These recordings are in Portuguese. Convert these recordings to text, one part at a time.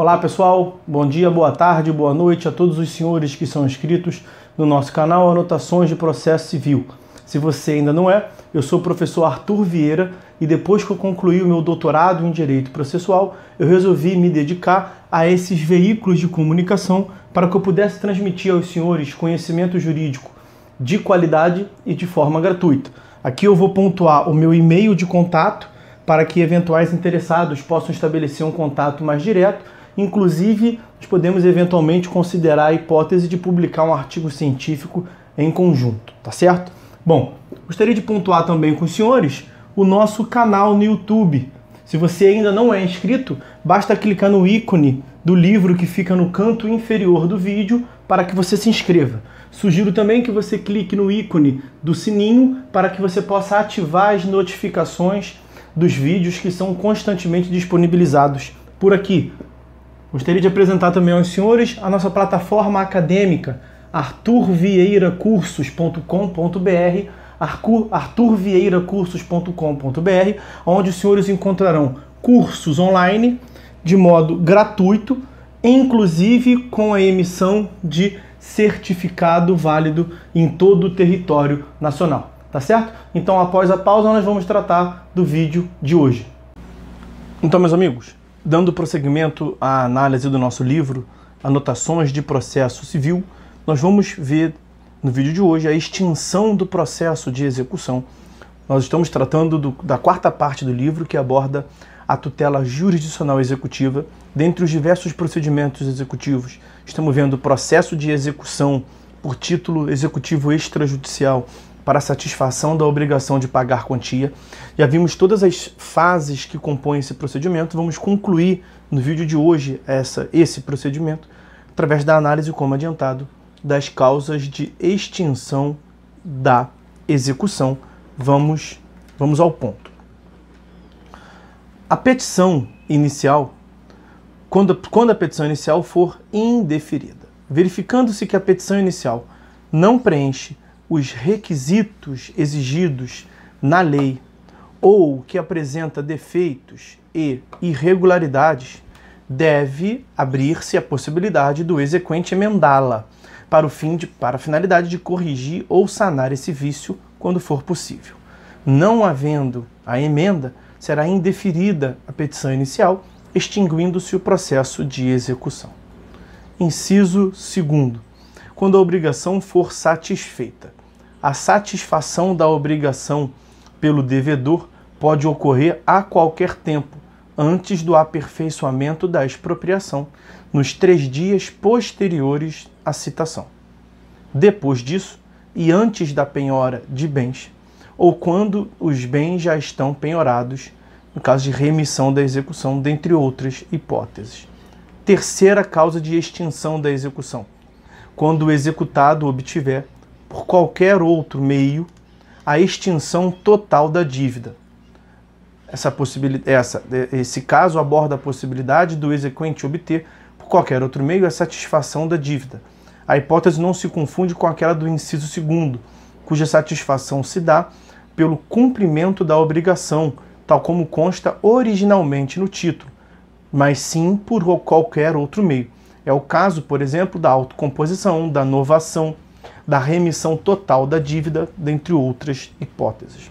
Olá pessoal, bom dia, boa tarde, boa noite a todos os senhores que são inscritos no nosso canal Anotações de Processo Civil. Se você ainda não é, eu sou o professor Arthur Vieira e depois que eu concluí o meu doutorado em Direito Processual, eu resolvi me dedicar a esses veículos de comunicação para que eu pudesse transmitir aos senhores conhecimento jurídico de qualidade e de forma gratuita. Aqui eu vou pontuar o meu e-mail de contato para que eventuais interessados possam estabelecer um contato mais direto. Inclusive, nós podemos eventualmente considerar a hipótese de publicar um artigo científico em conjunto, tá certo? Bom, gostaria de pontuar também com os senhores o nosso canal no YouTube. Se você ainda não é inscrito, basta clicar no ícone do livro que fica no canto inferior do vídeo para que você se inscreva. Sugiro também que você clique no ícone do sininho para que você possa ativar as notificações dos vídeos que são constantemente disponibilizados por aqui. Gostaria de apresentar também aos senhores a nossa plataforma acadêmica, arturvieiracursos.com.br, arturvieiracursos.com.br, onde os senhores encontrarão cursos online de modo gratuito, inclusive com a emissão de certificado válido em todo o território nacional. Tá certo? Então, após a pausa, nós vamos tratar do vídeo de hoje. Então, meus amigos, dando prosseguimento à análise do nosso livro, Anotações de Processo Civil, nós vamos ver no vídeo de hoje a extinção do processo de execução. Nós estamos tratando da quarta parte do livro, que aborda a tutela jurisdicional executiva. Dentre os diversos procedimentos executivos, estamos vendo o processo de execução por título executivo extrajudicial para a satisfação da obrigação de pagar quantia. Já vimos todas as fases que compõem esse procedimento. Vamos concluir no vídeo de hoje esse procedimento através da análise, como adiantado, das causas de extinção da execução. Vamos ao ponto. A petição inicial, quando a petição inicial for indeferida, verificando-se que a petição inicial não preenche os requisitos exigidos na lei ou que apresenta defeitos e irregularidades, deve abrir-se a possibilidade do exequente emendá-la para a finalidade de corrigir ou sanar esse vício quando for possível. Não havendo a emenda, será indeferida a petição inicial, extinguindo-se o processo de execução. Inciso 2º. Quando a obrigação for satisfeita. A satisfação da obrigação pelo devedor pode ocorrer a qualquer tempo, antes do aperfeiçoamento da expropriação, nos 3 dias posteriores à citação. Depois disso, e antes da penhora de bens, ou quando os bens já estão penhorados, no caso de remissão da execução, dentre outras hipóteses. Terceira causa de extinção da execução. Quando o executado obtiver, por qualquer outro meio, a extinção total da dívida. Esse caso aborda a possibilidade do exequente obter, por qualquer outro meio, a satisfação da dívida. A hipótese não se confunde com aquela do inciso 2º, cuja satisfação se dá pelo cumprimento da obrigação, tal como consta originalmente no título, mas sim por qualquer outro meio. É o caso, por exemplo, da autocomposição, da novação, da remissão total da dívida, dentre outras hipóteses.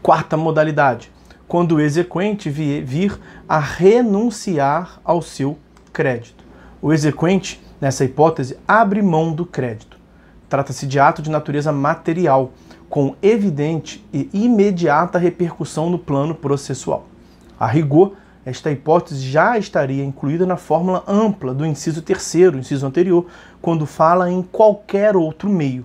Quarta modalidade, quando o exequente vir a renunciar ao seu crédito. O exequente, nessa hipótese, abre mão do crédito. Trata-se de ato de natureza material, com evidente e imediata repercussão no plano processual. A rigor, esta hipótese já estaria incluída na fórmula ampla do inciso 3º, inciso anterior, quando fala em qualquer outro meio.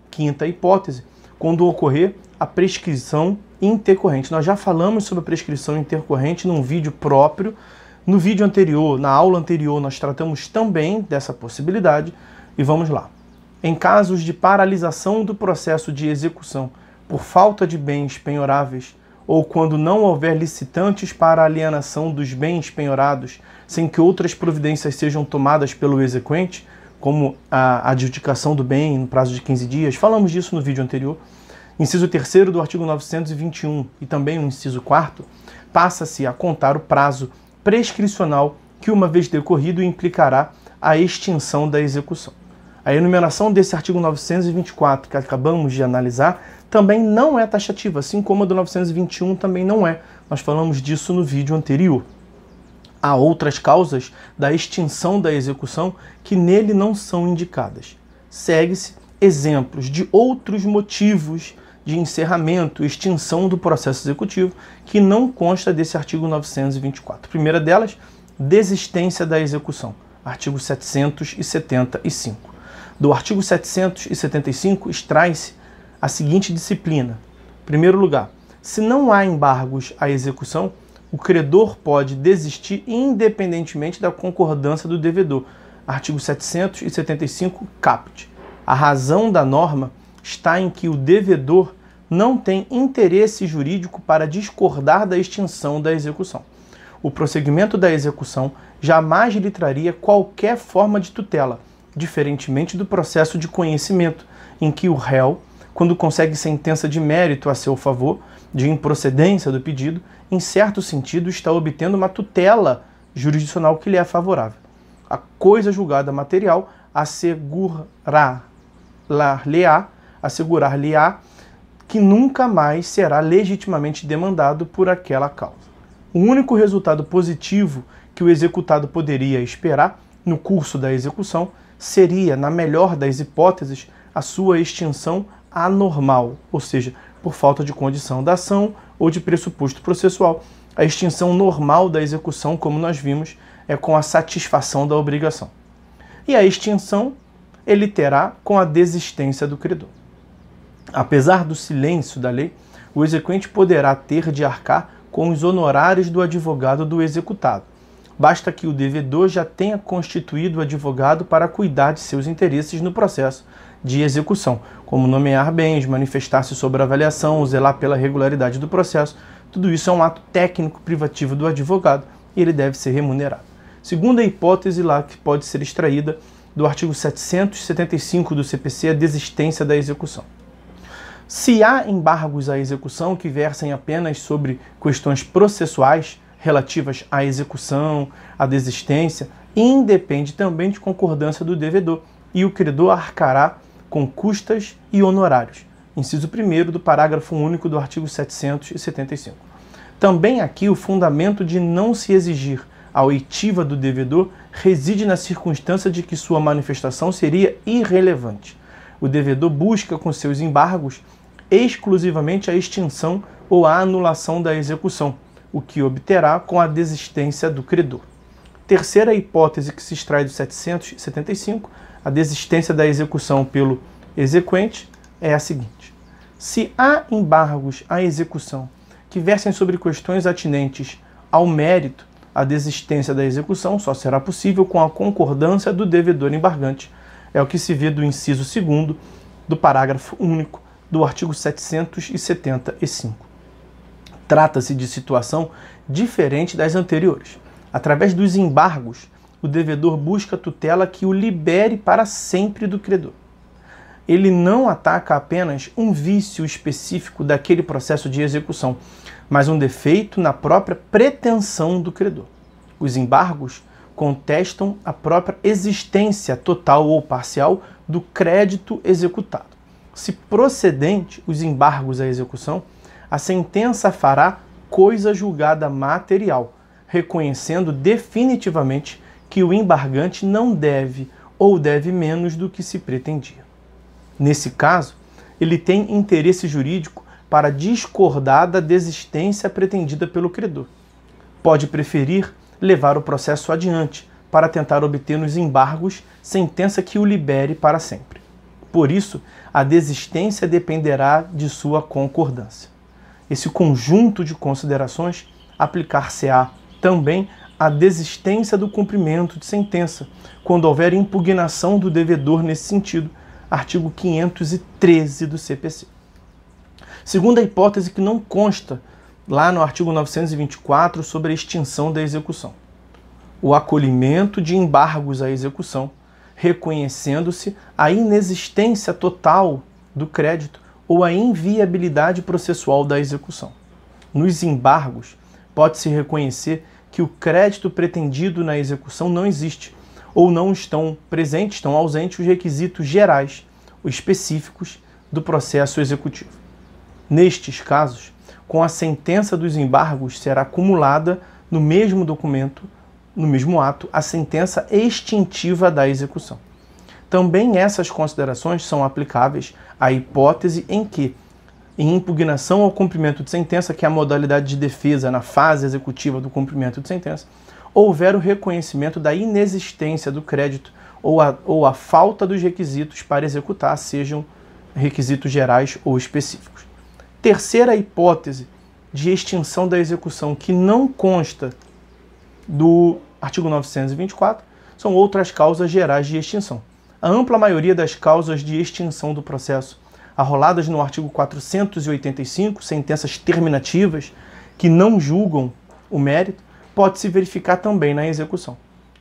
Quinta hipótese, quando ocorrer a prescrição intercorrente. Nós já falamos sobre a prescrição intercorrente num vídeo próprio. No vídeo anterior, na aula anterior, nós tratamos também dessa possibilidade. E vamos lá. Em casos de paralisação do processo de execução por falta de bens penhoráveis, ou quando não houver licitantes para a alienação dos bens penhorados, sem que outras providências sejam tomadas pelo exequente, como a adjudicação do bem no prazo de 15 dias, falamos disso no vídeo anterior. Inciso 3º do artigo 921 e também o inciso 4º, passa-se a contar o prazo prescricional que, uma vez decorrido, implicará a extinção da execução. A enumeração desse artigo 924 que acabamos de analisar também não é taxativa, assim como a do 921 também não é. Nós falamos disso no vídeo anterior. Há outras causas da extinção da execução que nele não são indicadas. Segue-se exemplos de outros motivos de encerramento e extinção do processo executivo que não consta desse artigo 924. A primeira delas, desistência da execução, artigo 775. Do artigo 775 extrai-se a seguinte disciplina. Em primeiro lugar, se não há embargos à execução, o credor pode desistir independentemente da concordância do devedor. Artigo 775 caput. A razão da norma está em que o devedor não tem interesse jurídico para discordar da extinção da execução. O prosseguimento da execução jamais lhe traria qualquer forma de tutela, diferentemente do processo de conhecimento, em que o réu, quando consegue sentença de mérito a seu favor, de improcedência do pedido, em certo sentido está obtendo uma tutela jurisdicional que lhe é favorável. A coisa julgada material assegurar-lhe-á que nunca mais será legitimamente demandado por aquela causa. O único resultado positivo que o executado poderia esperar no curso da execução seria, na melhor das hipóteses, a sua extinção anormal, ou seja, por falta de condição da ação ou de pressuposto processual. A extinção normal da execução, como nós vimos, é com a satisfação da obrigação. E a extinção ele terá com a desistência do credor. Apesar do silêncio da lei, o exequente poderá ter de arcar com os honorários do advogado do executado. Basta que o devedor já tenha constituído o advogado para cuidar de seus interesses no processo de execução, como nomear bens, manifestar-se sobre a avaliação, zelar pela regularidade do processo. Tudo isso é um ato técnico privativo do advogado e ele deve ser remunerado. Segunda hipótese lá que pode ser extraída do artigo 775 do CPC, a desistência da execução. Se há embargos à execução que versem apenas sobre questões processuais relativas à execução, à desistência, independe também de concordância do devedor e o credor arcará com custas e honorários. Inciso 1º do parágrafo único do artigo 775. Também aqui o fundamento de não se exigir a oitiva do devedor reside na circunstância de que sua manifestação seria irrelevante. O devedor busca com seus embargos exclusivamente a extinção ou a anulação da execução, o que obterá com a desistência do credor. Terceira hipótese que se extrai do 775, a desistência da execução pelo exequente, é a seguinte. Se há embargos à execução que versem sobre questões atinentes ao mérito, a desistência da execução só será possível com a concordância do devedor embargante. É o que se vê do inciso 2º do parágrafo único do artigo 775. Trata-se de situação diferente das anteriores. Através dos embargos, o devedor busca tutela que o libere para sempre do credor. Ele não ataca apenas um vício específico daquele processo de execução, mas um defeito na própria pretensão do credor. Os embargos contestam a própria existência total ou parcial do crédito executado. Se procedente os embargos à execução, a sentença fará coisa julgada material, reconhecendo definitivamente que o embargante não deve ou deve menos do que se pretendia. Nesse caso, ele tem interesse jurídico para discordar da desistência pretendida pelo credor. Pode preferir levar o processo adiante para tentar obter nos embargos sentença que o libere para sempre. Por isso, a desistência dependerá de sua concordância. Esse conjunto de considerações aplicar-se-á também à desistência do cumprimento de sentença, quando houver impugnação do devedor nesse sentido, artigo 513 do CPC. Segunda hipótese que não consta lá no artigo 924 sobre a extinção da execução. O acolhimento de embargos à execução, reconhecendo-se a inexistência total do crédito ou a inviabilidade processual da execução. Nos embargos, pode-se reconhecer que o crédito pretendido na execução não existe, ou não estão presentes, estão ausentes os requisitos gerais ou específicos do processo executivo. Nestes casos, com a sentença dos embargos será acumulada no mesmo documento, no mesmo ato, a sentença extintiva da execução. Também essas considerações são aplicáveis à hipótese em que, em impugnação ao cumprimento de sentença, que é a modalidade de defesa na fase executiva do cumprimento de sentença, houver o reconhecimento da inexistência do crédito ou a falta dos requisitos para executar, sejam requisitos gerais ou específicos. Terceira hipótese de extinção da execução que não consta do artigo 924 são outras causas gerais de extinção. A ampla maioria das causas de extinção do processo arroladas no artigo 485, sentenças terminativas que não julgam o mérito, pode-se verificar também na execução.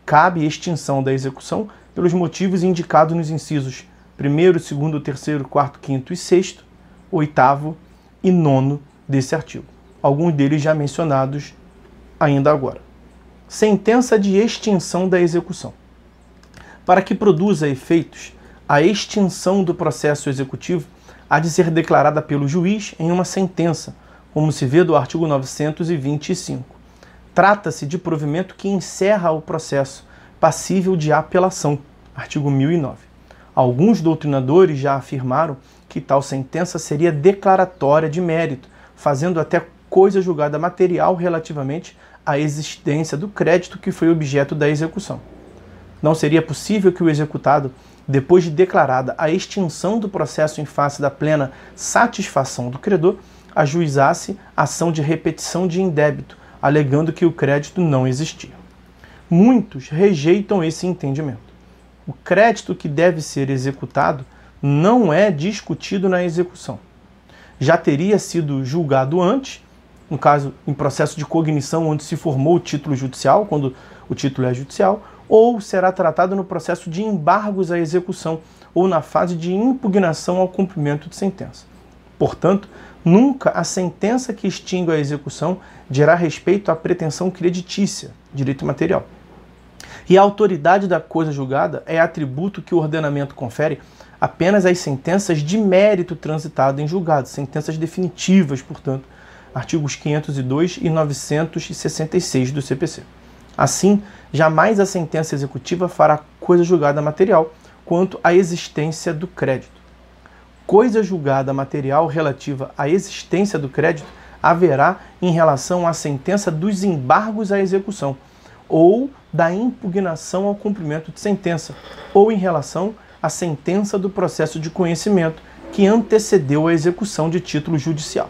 Cabe extinção da execução pelos motivos indicados nos incisos 1º, 2º, 3º, 4º, 5º e 6º, 8º e 9º desse artigo. Alguns deles já mencionados ainda agora. Sentença de extinção da execução. Para que produza efeitos, a extinção do processo executivo há de ser declarada pelo juiz em uma sentença, como se vê do artigo 925. Trata-se de provimento que encerra o processo, passível de apelação, artigo 1009. Alguns doutrinadores já afirmaram que tal sentença seria declaratória de mérito, fazendo até coisa julgada material relativamente à existência do crédito que foi objeto da execução. Não seria possível que o executado, depois de declarada a extinção do processo em face da plena satisfação do credor, ajuizasse ação de repetição de indébito, alegando que o crédito não existia. Muitos rejeitam esse entendimento. O crédito que deve ser executado não é discutido na execução. Já teria sido julgado antes, no caso, em processo de cognição onde se formou o título judicial, quando o título é judicial, ou será tratado no processo de embargos à execução ou na fase de impugnação ao cumprimento de sentença. Portanto, nunca a sentença que extingue a execução dirá respeito à pretensão creditícia, direito material. E a autoridade da coisa julgada é atributo que o ordenamento confere apenas às sentenças de mérito transitado em julgado, sentenças definitivas, portanto, artigos 502 e 966 do CPC. Assim, jamais a sentença executiva fará coisa julgada material quanto à existência do crédito. Coisa julgada material relativa à existência do crédito haverá em relação à sentença dos embargos à execução, ou da impugnação ao cumprimento de sentença, ou em relação à sentença do processo de conhecimento que antecedeu a execução de título judicial.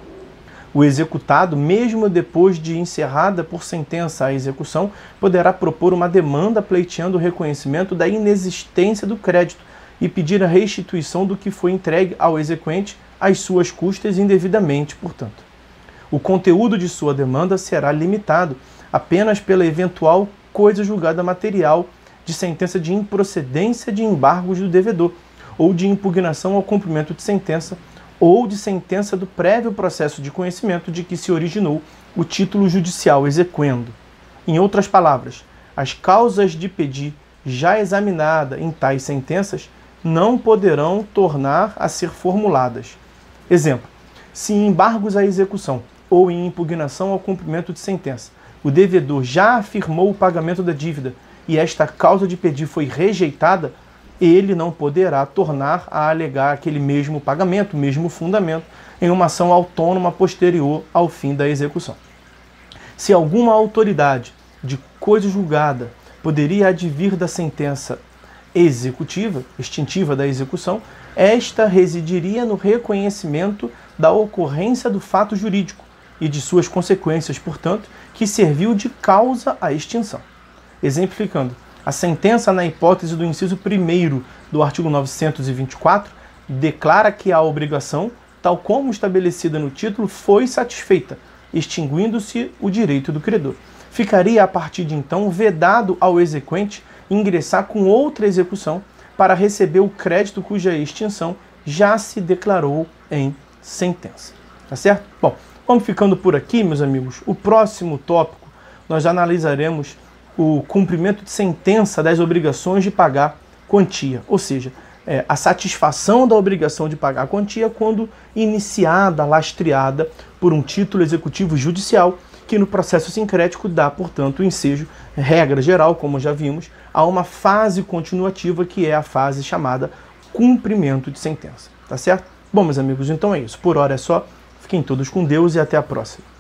O executado, mesmo depois de encerrada por sentença a execução, poderá propor uma demanda pleiteando o reconhecimento da inexistência do crédito e pedir a restituição do que foi entregue ao exequente às suas custas indevidamente, portanto. O conteúdo de sua demanda será limitado apenas pela eventual coisa julgada material de sentença de improcedência de embargos do devedor ou de impugnação ao cumprimento de sentença ou de sentença do prévio processo de conhecimento de que se originou o título judicial exequendo. Em outras palavras, as causas de pedir já examinada em tais sentenças não poderão tornar a ser formuladas. Exemplo, se em embargos à execução ou em impugnação ao cumprimento de sentença, o devedor já afirmou o pagamento da dívida e esta causa de pedir foi rejeitada, ele não poderá tornar a alegar aquele mesmo pagamento, mesmo fundamento, em uma ação autônoma posterior ao fim da execução. Se alguma autoridade de coisa julgada poderia advir da sentença executiva, extintiva da execução, esta residiria no reconhecimento da ocorrência do fato jurídico e de suas consequências, portanto, que serviu de causa à extinção. Exemplificando, a sentença na hipótese do inciso 1º do artigo 924 declara que a obrigação, tal como estabelecida no título, foi satisfeita, extinguindo-se o direito do credor. Ficaria, a partir de então, vedado ao exequente ingressar com outra execução para receber o crédito cuja extinção já se declarou em sentença. Tá certo? Bom, vamos ficando por aqui, meus amigos. O próximo tópico nós analisaremos o cumprimento de sentença das obrigações de pagar quantia, ou seja, a satisfação da obrigação de pagar a quantia quando iniciada, lastreada por um título executivo judicial, que no processo sincrético dá, portanto, o ensejo, regra geral, como já vimos, a uma fase continuativa, que é a fase chamada cumprimento de sentença. Tá certo? Bom, meus amigos, então é isso. Por hora é só. Fiquem todos com Deus e até a próxima.